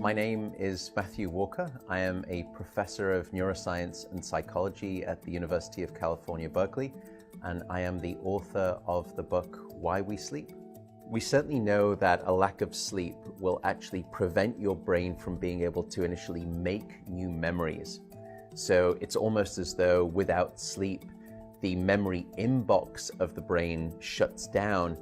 My name is Matthew Walker. I am a professor of neuroscience and psychology at the University of California, Berkeley, and I am the author of the book, Why We Sleep. We certainly know that a lack of sleep will actually prevent your brain from being able to initially make new memories. So it's almost as though without sleep, the memory inbox of the brain shuts down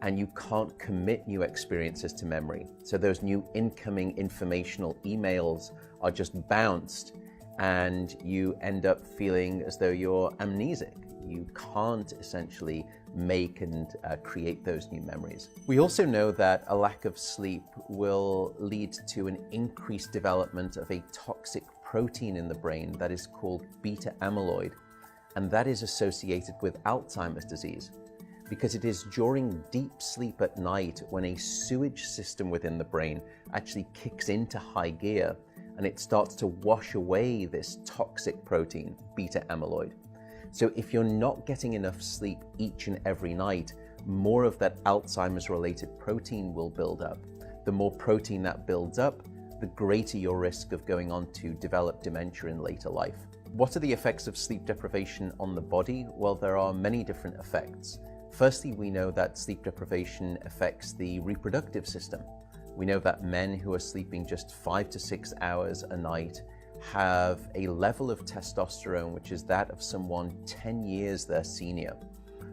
and you can't commit new experiences to memory. So those new incoming informational emails are just bounced and you end up feeling as though you're amnesic. You can't essentially make and create those new memories. We also know that a lack of sleep will lead to an increased development of a toxic protein in the brain that is called beta amyloid, and that is associated with Alzheimer's disease, because it is during deep sleep at night when a sewage system within the brain actually kicks into high gear and it starts to wash away this toxic protein, beta amyloid. So if you're not getting enough sleep each and every night, more of that Alzheimer's related protein will build up. The more protein that builds up, the greater your risk of going on to develop dementia in later life. What are the effects of sleep deprivation on the body? Well, there are many different effects. Firstly, we know that sleep deprivation affects the reproductive system. We know that men who are sleeping just 5 to 6 hours a night have a level of testosterone which is that of someone 10 years their senior.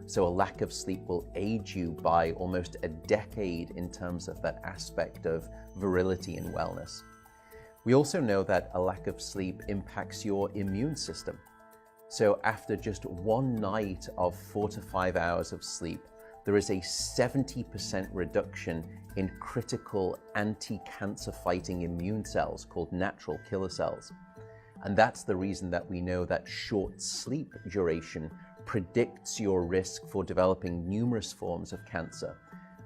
So a lack of sleep will age you by almost a decade in terms of that aspect of virility and wellness. We also know that a lack of sleep impacts your immune system. So after just one night of 4 to 5 hours of sleep, there is a 70% reduction in critical anti-cancer fighting immune cells called natural killer cells. And that's the reason that we know that short sleep duration predicts your risk for developing numerous forms of cancer.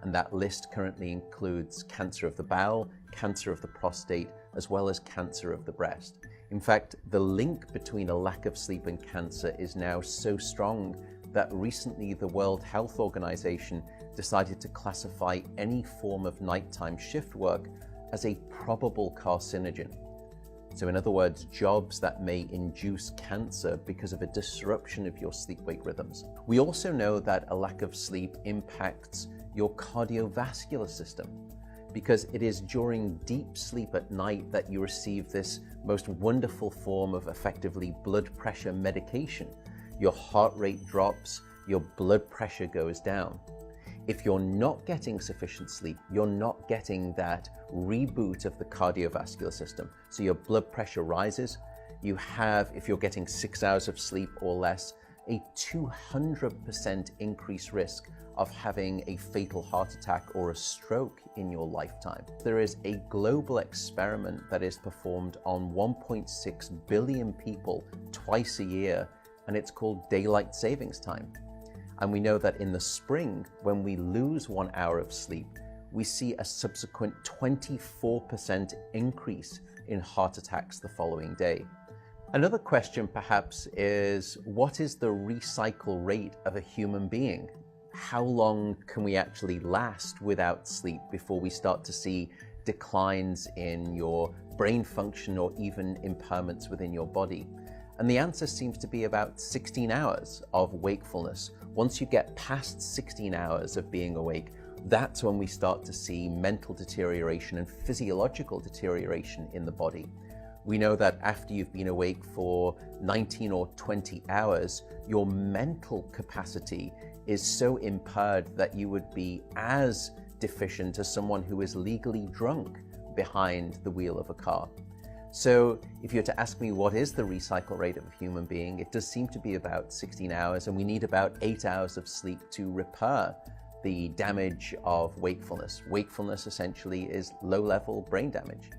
And that list currently includes cancer of the bowel, cancer of the prostate, as well as cancer of the breast. In fact, the link between a lack of sleep and cancer is now so strong that recently the World Health Organization decided to classify any form of nighttime shift work as a probable carcinogen. So in other words, jobs that may induce cancer because of a disruption of your sleep-wake rhythms. We also know that a lack of sleep impacts your cardiovascular system, because it is during deep sleep at night that you receive this most wonderful form of effectively blood pressure medication. Your heart rate drops, your blood pressure goes down. If you're not getting sufficient sleep, you're not getting that reboot of the cardiovascular system. So your blood pressure rises. You have, if you're getting 6 hours of sleep or less, a 200% increased risk of having a fatal heart attack or a stroke in your lifetime. There is a global experiment that is performed on 1.6 billion people twice a year, and it's called daylight savings time. And we know that in the spring, when we lose 1 hour of sleep, we see a subsequent 24% increase in heart attacks the following day. Another question perhaps is, what is the recycle rate of a human being? How long can we actually last without sleep before we start to see declines in your brain function or even impairments within your body? And the answer seems to be about 16 hours of wakefulness. Once you get past 16 hours of being awake, that's when we start to see mental deterioration and physiological deterioration in the body. We know that after you've been awake for 19 or 20 hours, your mental capacity is so impaired that you would be as deficient as someone who is legally drunk behind the wheel of a car. So if you were to ask me what is the recycle rate of a human being, it does seem to be about 16 hours, and we need about 8 hours of sleep to repair the damage of wakefulness. Wakefulness essentially is low-level brain damage.